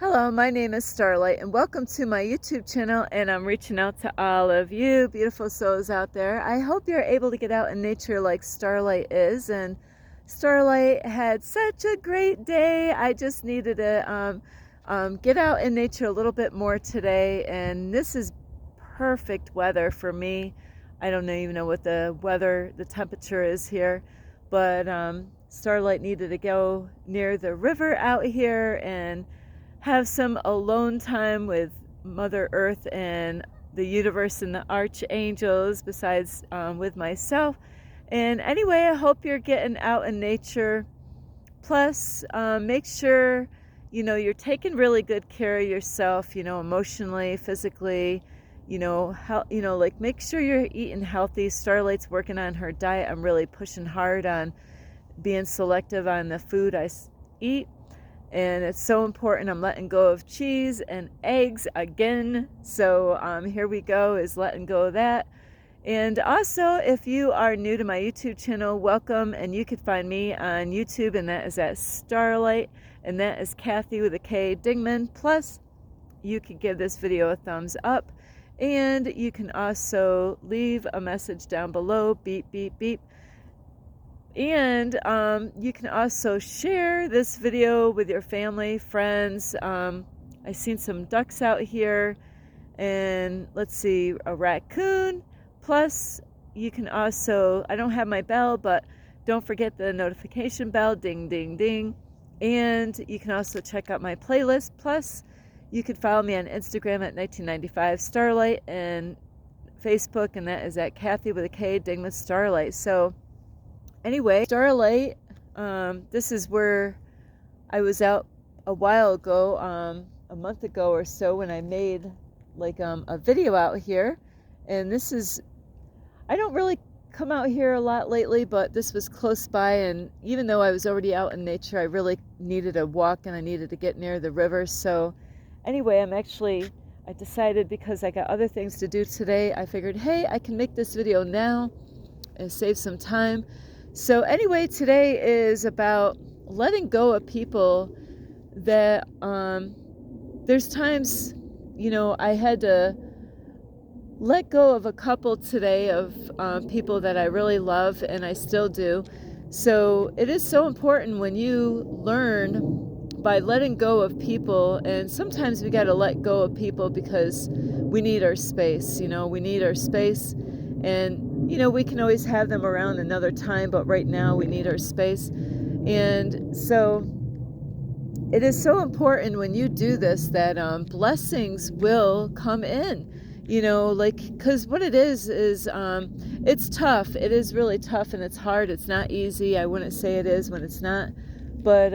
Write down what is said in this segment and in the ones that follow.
Hello, my name is Starlight, and welcome to my YouTube channel. And I'm reaching out to all of you beautiful souls out there. I hope you're able to get out in nature like Starlight is. And Starlight had such a great day. I just needed to get out in nature a little bit more today. And this is perfect weather for me. I don't even know what the temperature is here, but Starlight needed to go near the river out here and have some alone time with Mother Earth and the universe and the archangels, besides with myself. And anyway, I hope you're getting out in nature. Plus, make sure you're taking really good care of yourself. Emotionally, physically. Like make sure you're eating healthy. Starlight's working on her diet. I'm really pushing hard on being selective on the food I eat. And it's so important. I'm letting go of cheese and eggs again. So here we go, is letting go of that. And also, if you are new to my YouTube channel, welcome. And you can find me on YouTube, and that is at Starlight. And that is Kathy with a K Dingman. Plus, you can give this video a thumbs up. And you can also leave a message down below. Beep, beep, beep. And you can also share this video with your family, friends. I seen some ducks out here, and let's see, a raccoon. Plus, you can also, I don't have my bell, but don't forget the notification bell, ding, ding, ding. And you can also check out my playlist. Plus, you can follow me on Instagram at 1995 Starlight, and Facebook, and that is at Kathy with a K Dingman Starlight. So anyway, Starlight, this is where I was out a while ago, a month ago or so, when I made like a video out here. And this is, I don't really come out here a lot lately, but this was close by. And even though I was already out in nature, I really needed a walk, and I needed to get near the river. So anyway, I decided, because I got other things to do today, I figured, hey, I can make this video now and save some time. So anyway, today is about letting go of people that, there's times, I had to let go of a couple today of people that I really love, and I still do. So it is so important when you learn by letting go of people. And sometimes we got to let go of people because we need our space. We need our space. And we can always have them around another time, but right now we need our space. And so it is so important when you do this that blessings will come in, because what it is it's tough. It is really tough, and it's hard. It's not easy. I wouldn't say it is when it's not. But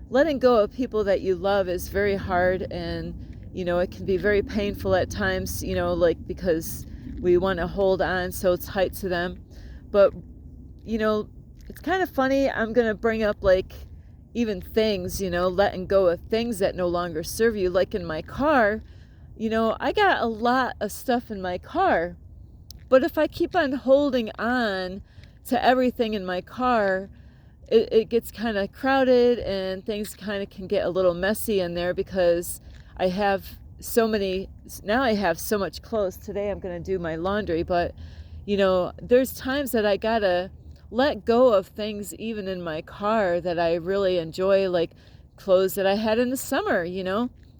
letting go of people that you love is very hard, and, it can be very painful at times, because we want to hold on so tight to them. But, it's kind of funny. I'm going to bring up even things, letting go of things that no longer serve you. Like in my car, I got a lot of stuff in my car. But if I keep on holding on to everything in my car, it gets kind of crowded, and things kind of can get a little messy in there, because I have so much clothes. Today I'm going to do my laundry, but there's times that I gotta let go of things even in my car that I really enjoy, like clothes that I had in the summer.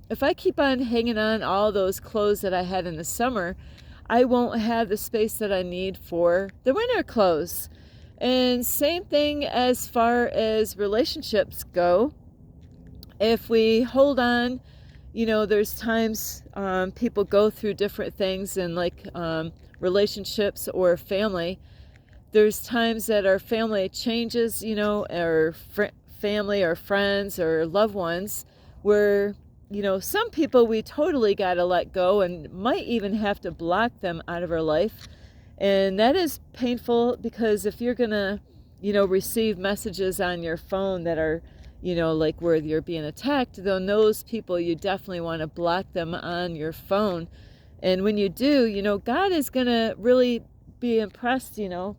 If I keep on hanging on all those clothes that I had in the summer, I won't have the space that I need for the winter clothes. And same thing as far as relationships go. If we hold on, there's times people go through different things in relationships or family. There's times that our family changes, our family or friends or loved ones, where, some people we totally got to let go, and might even have to block them out of our life. And that is painful, because if you're going to, receive messages on your phone that are, where you're being attacked, then those people, you definitely want to block them on your phone. And when you do, God is going to really be impressed. A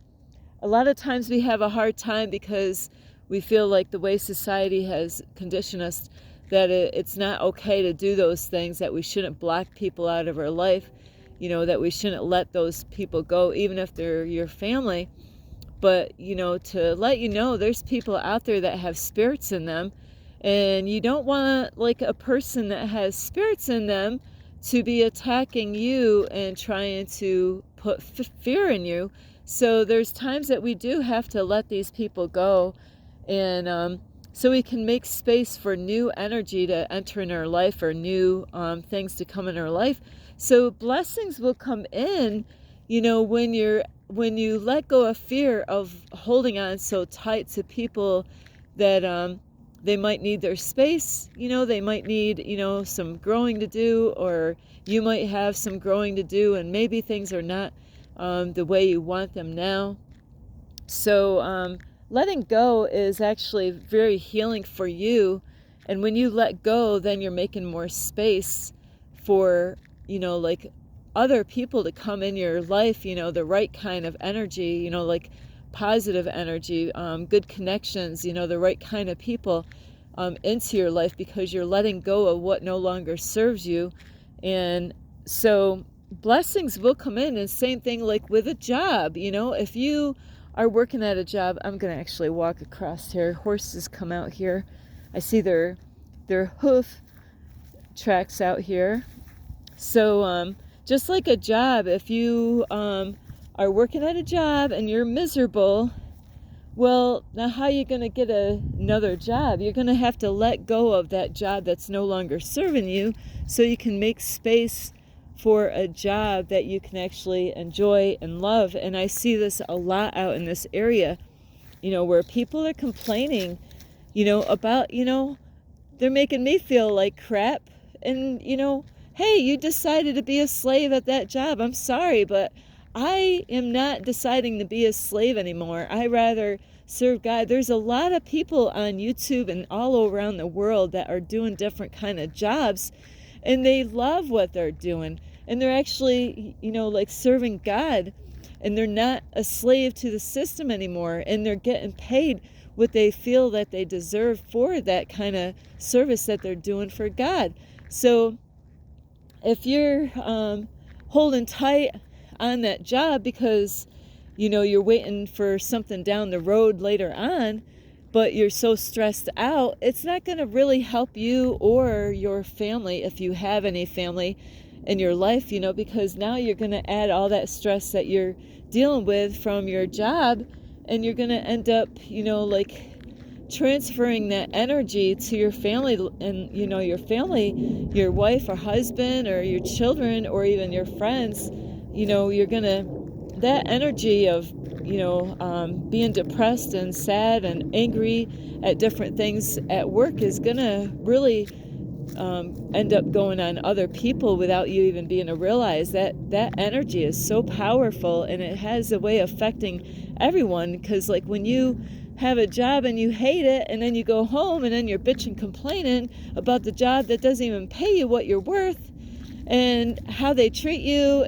lot of times we have a hard time because we feel like the way society has conditioned us that it's not okay to do those things, that we shouldn't block people out of our life, that we shouldn't let those people go, even if they're your family. But, to let you know, there's people out there that have spirits in them, and you don't want, like, a person that has spirits in them to be attacking you and trying to put fear in you. So there's times that we do have to let these people go, and so we can make space for new energy to enter in our life, or new things to come in our life. So blessings will come in, when you let go of fear of holding on so tight to people that they might need their space, they might need, some growing to do, or you might have some growing to do, and maybe things are not the way you want them now. So letting go is actually very healing for you. And when you let go, then you're making more space for, like, other people to come in your life, the right kind of energy, like positive energy, good connections, the right kind of people into your life, because you're letting go of what no longer serves you. And so blessings will come in. And same thing like with a job, if you are working at a job. I'm going to actually walk across here. Horses come out here. I see their hoof tracks out here. So just like a job, if you are working at a job and you're miserable, well, now how are you going to get another job? You're going to have to let go of that job that's no longer serving you, so you can make space for a job that you can actually enjoy and love. And I see this a lot out in this area, where people are complaining, about, they're making me feel like crap. And, hey, you decided to be a slave at that job. I'm sorry, but I am not deciding to be a slave anymore. I rather serve God. There's a lot of people on YouTube and all around the world that are doing different kind of jobs, and they love what they're doing. And they're actually, like serving God, and they're not a slave to the system anymore, and they're getting paid what they feel that they deserve for that kind of service that they're doing for God. So if you're holding tight on that job because you're waiting for something down the road later on, but you're so stressed out, it's not going to really help you or your family, if you have any family in your life, because now you're going to add all that stress that you're dealing with from your job, and you're going to end up like transferring that energy to your family, and your family, your wife or husband or your children or even your friends. You're gonna, that energy of being depressed and sad and angry at different things at work is gonna really end up going on other people without you even being to realize that energy is so powerful, and it has a way of affecting everyone. Because like when you have a job and you hate it, and then you go home and then you're bitching, complaining about the job that doesn't even pay you what you're worth and how they treat you,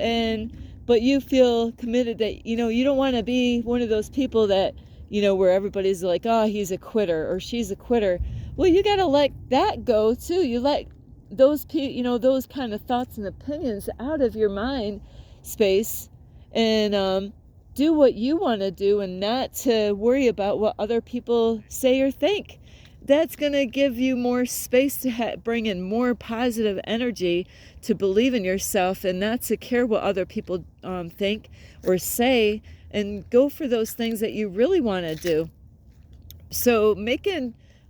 but you feel committed that you don't want to be one of those people that where everybody's like, oh, he's a quitter or she's a quitter. Well, you got to let that go too. You let those those kind of thoughts and opinions out of your mind space, and do what you want to do, and not to worry about what other people say or think. That's going to give you more space to bring in more positive energy, to believe in yourself, and not to care what other people think or say, and go for those things that you really want to do. So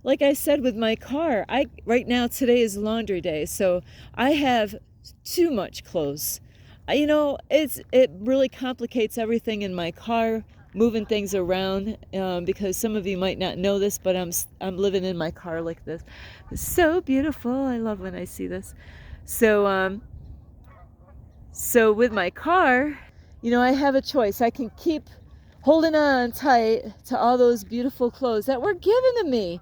like I said with my car, right now today is laundry day, so I have too much clothes. It really complicates everything in my car, moving things around, because some of you might not know this, but I'm living in my car like this. It's so beautiful. I love when I see this. So with my car, I have a choice. I can keep holding on tight to all those beautiful clothes that were given to me.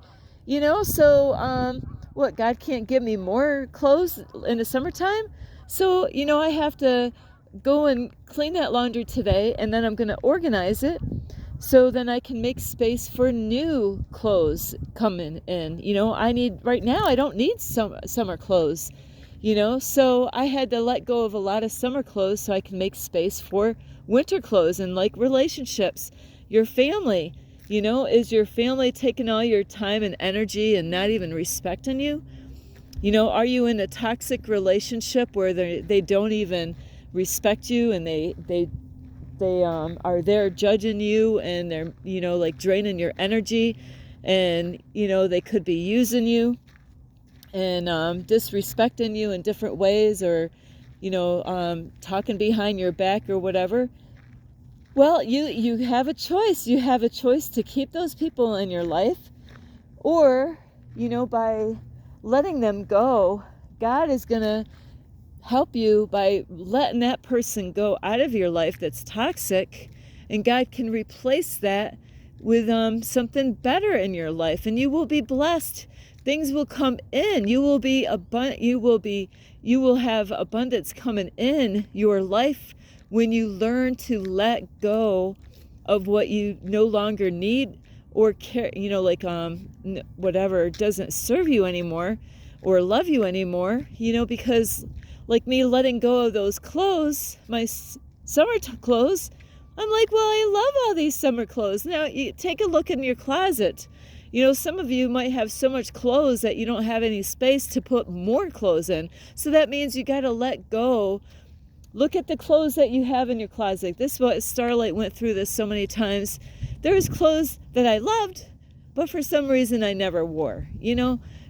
So what, God can't give me more clothes in the summertime? So, I have to go and clean that laundry today, and then I'm going to organize it so then I can make space for new clothes coming in. Right now I don't need summer clothes, so I had to let go of a lot of summer clothes so I can make space for winter clothes. And like relationships, your family, is your family taking all your time and energy and not even respecting you? Are you in a toxic relationship where they don't even respect you, and they are there judging you, and they're like draining your energy, and they could be using you and disrespecting you in different ways, or talking behind your back or whatever? Well, you have a choice. You have a choice to keep those people in your life, or by letting them go, God is gonna help you by letting that person go out of your life that's toxic, and God can replace that with something better in your life, and you will be blessed. Things will come in. You will have abundance coming in your life when you learn to let go of what you no longer need or care, whatever doesn't serve you anymore or love you anymore, because like me letting go of those clothes, my summer clothes, I'm like, well, I love all these summer clothes. Now, you take a look in your closet. Some of you might have so much clothes that you don't have any space to put more clothes in. So that means you got to let go. Look at the clothes that you have in your closet. This is what Starlight went through this so many times. There's clothes that I loved, but for some reason I never wore,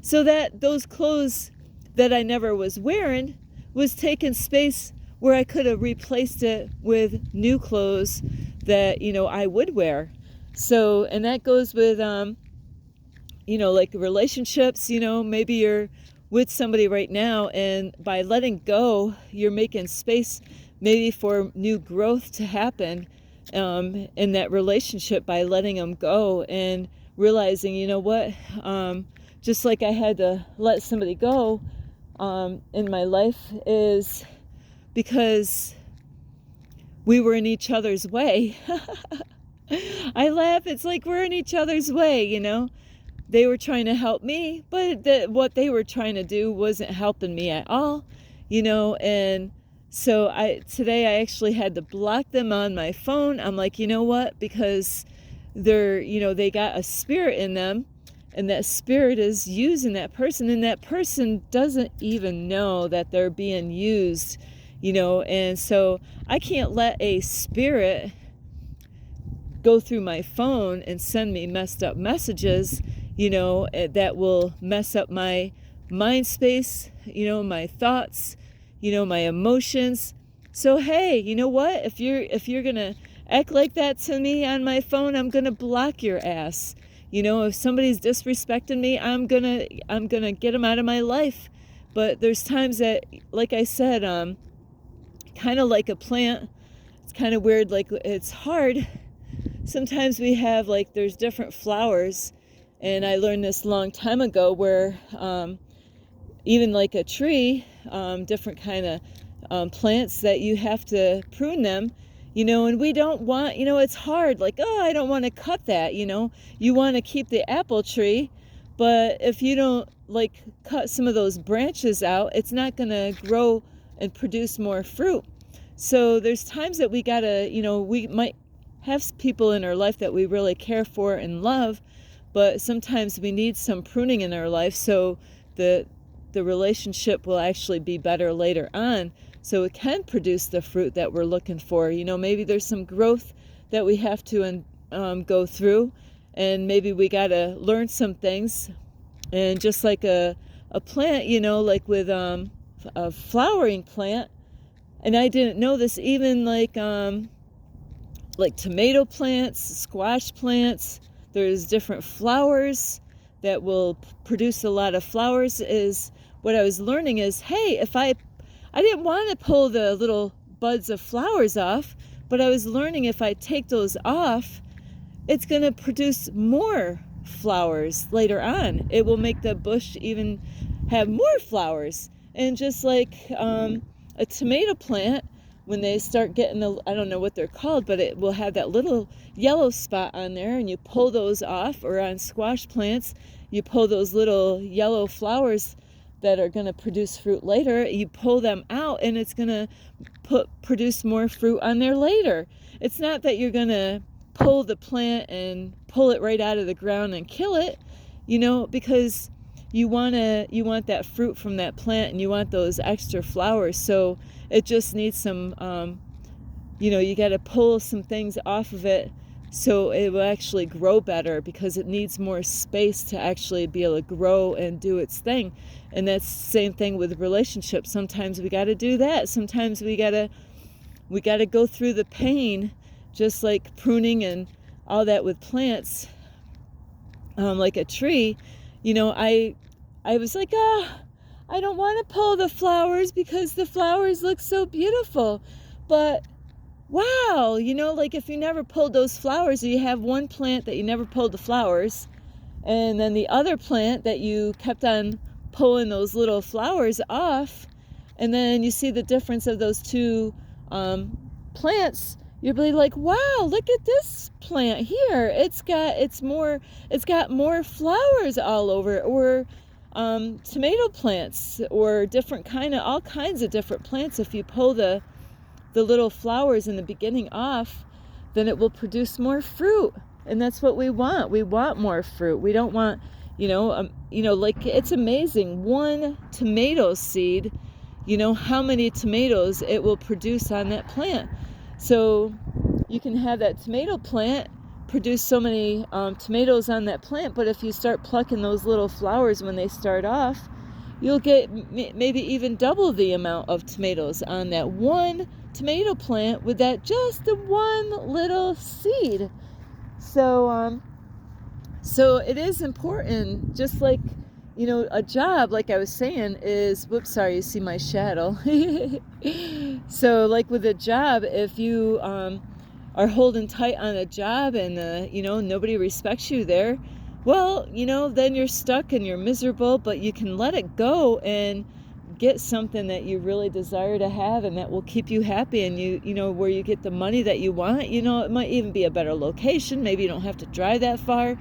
So that those clothes that I never was wearing was taking space where I could have replaced it with new clothes that, I would wear. So, and that goes with, like relationships, maybe you're with somebody right now, and by letting go, you're making space maybe for new growth to happen in that relationship by letting them go and realizing, what, just like I had to let somebody go in my life, is because we were in each other's way. I laugh. It's like we're in each other's way, They were trying to help me, but what they were trying to do wasn't helping me at all, and so today I actually had to block them on my phone. I'm like, you know what? Because they're, they got a spirit in them, and that spirit is using that person, and that person doesn't even know that they're being used, and so I can't let a spirit go through my phone and send me messed up messages, that will mess up my mind space, my thoughts, my emotions. So hey, you know what? If you're gonna act like that to me on my phone, I'm gonna block your ass. If somebody's disrespecting me, I'm gonna get them out of my life. But there's times that, like I said, kind of like a plant, it's kind of weird, like it's hard. Sometimes we have, like, there's different flowers, and I learned this a long time ago where even like a tree, different kind of plants, that you have to prune them, and we don't want, it's hard, like, oh, I don't want to cut that, you want to keep the apple tree, but if you don't, like, cut some of those branches out, it's not going to grow and produce more fruit. So there's times that we gotta, we might have people in our life that we really care for and love, but sometimes we need some pruning in our life so the relationship will actually be better later on, so it can produce the fruit that we're looking for. Maybe there's some growth that we have to go through, and maybe we got to learn some things. And just like a plant, like with a flowering plant, and I didn't know this, even like tomato plants, squash plants, there's different flowers that will produce a lot of flowers. Is what I was learning is, hey, if I didn't want to pull the little buds of flowers off, but I was learning if I take those off, it's going to produce more flowers later on. It will make the bush even have more flowers. And just like a tomato plant, when they start getting I don't know what they're called, but it will have that little yellow spot on there, and you pull those off. Or on squash plants, you pull those little yellow flowers that are going to produce fruit later, you pull them out, and it's going to produce more fruit on there later. It's not that you're going to pull the plant and pull it right out of the ground and kill it, because you want that fruit from that plant, and you want those extra flowers. So it just needs some, you got to pull some things off of it so it will actually grow better, because it needs more space to actually be able to grow and do its thing. And that's the same thing with relationships. Sometimes we got to do that. Sometimes we got to go through the pain, just like pruning and all that with plants. Like a tree, I was like, I don't want to pull the flowers because the flowers look so beautiful. But wow, like if you never pulled those flowers, or you have one plant that you never pulled the flowers, and then the other plant that you kept on pulling those little flowers off, and then you see the difference of those two plants, you'll be like, wow, look at this plant here. It's got more flowers all over. Or tomato plants, or all kinds of different plants. If you pull the little flowers in the beginning off, then it will produce more fruit. And that's what we want. We want more fruit. We don't want, like, it's amazing. One tomato seed, how many tomatoes it will produce on that plant. So you can have that tomato plant produce so many tomatoes on that plant, but if you start plucking those little flowers when they start off, you'll get maybe even double the amount of tomatoes on that one tomato plant with that just the one little seed. So it is important, just like, a job, like I was saying, is, whoops, sorry, you see my shadow. So like with a job, if you are holding tight on a job and, nobody respects you there, well, then you're stuck and you're miserable, but you can let it go and get something that you really desire to have and that will keep you happy, and where you get the money that you want. It might even be a better location. Maybe you don't have to drive that far.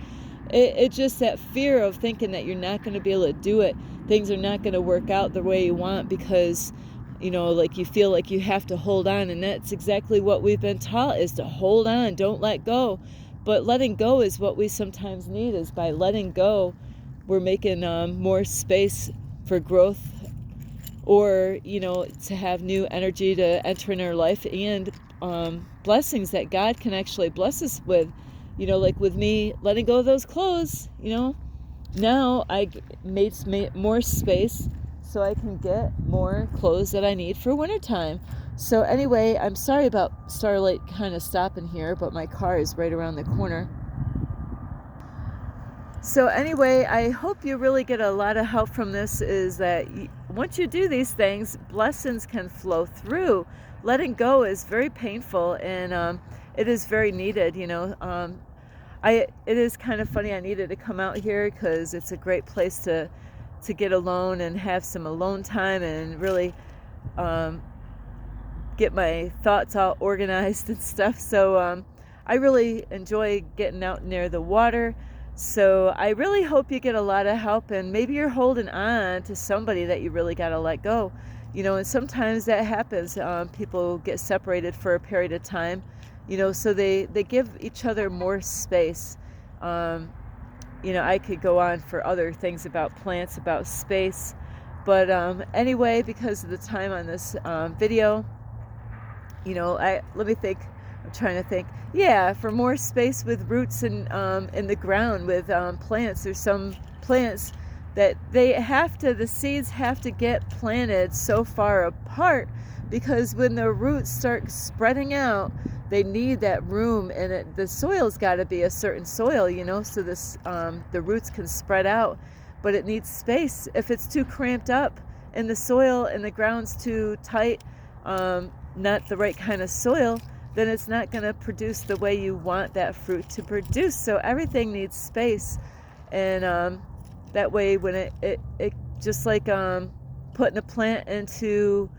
It's just that fear of thinking that you're not going to be able to do it. Things are not going to work out the way you want because, like you feel like you have to hold on. And that's exactly what we've been taught, is to hold on, don't let go. But letting go is what we sometimes need. Is by letting go, we're making more space for growth, or, to have new energy to enter in our life, and blessings that God can actually bless us with. Like with me letting go of those clothes, now I made more space so I can get more clothes that I need for wintertime. So anyway, I'm sorry about Starlight kind of stopping here, but my car is right around the corner. So anyway, I hope you really get a lot of help from this, is that once you do these things, blessings can flow through. Letting go is very painful, and it is very needed. It is kind of funny. I needed to come out here because it's a great place to get alone and have some alone time and really get my thoughts all organized and stuff. So I really enjoy getting out near the water. So I really hope you get a lot of help, and maybe you're holding on to somebody that you really got to let go. And sometimes that happens. People get separated for a period of time, so they give each other more space. I could go on for other things about plants, about space, but anyway, because of the time on this video, let me think. I'm trying to think. Yeah, for more space with roots in the ground with plants. There's some plants that the seeds have to get planted so far apart, because when the roots start spreading out, they need that room, and the soil's got to be a certain soil, so the roots can spread out, but it needs space. If it's too cramped up and the soil and the ground's too tight, not the right kind of soil, then it's not going to produce the way you want that fruit to produce. So everything needs space, and that way when it just like putting a plant into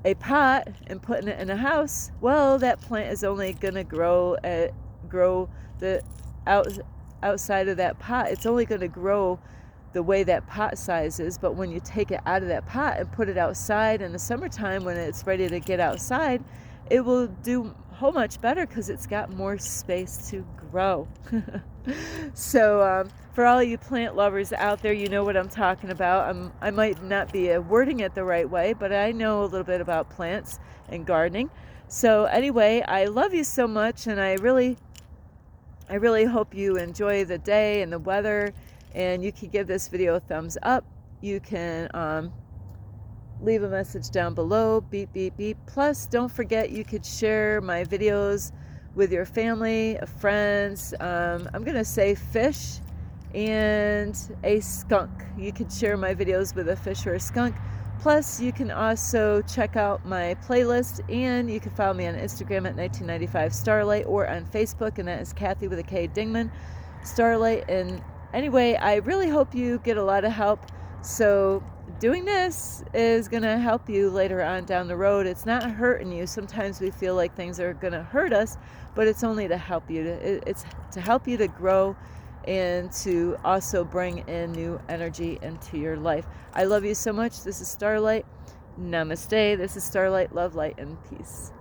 a pot and putting it in a house, well, that plant is only going to grow the outside of that pot. It's only going to grow the way that pot size is. But when you take it out of that pot and put it outside in the summertime when it's ready to get outside, it will do whole much better because it's got more space to grow. So for all you plant lovers out there, you know what I'm talking about. I might not be wording it the right way, but I know a little bit about plants and gardening. So anyway, I love you so much, and I really hope you enjoy the day and the weather, and you can give this video a thumbs up. You can leave a message down below, beep, beep, beep. Plus, don't forget you could share my videos with your family, friends. I'm going to say fish and a skunk. You could share my videos with a fish or a skunk. Plus, you can also check out my playlist, and you can follow me on Instagram at 1995 Starlight, or on Facebook, and that is Kathy with a K Dingman Starlight. And anyway, I really hope you get a lot of help. So doing this is going to help you later on down the road. It's not hurting you. Sometimes we feel like things are going to hurt us, but it's only to help you. It's to help you to grow and to also bring in new energy into your life. I love you so much. This is Starlight. Namaste. This is Starlight. Love, light, and peace.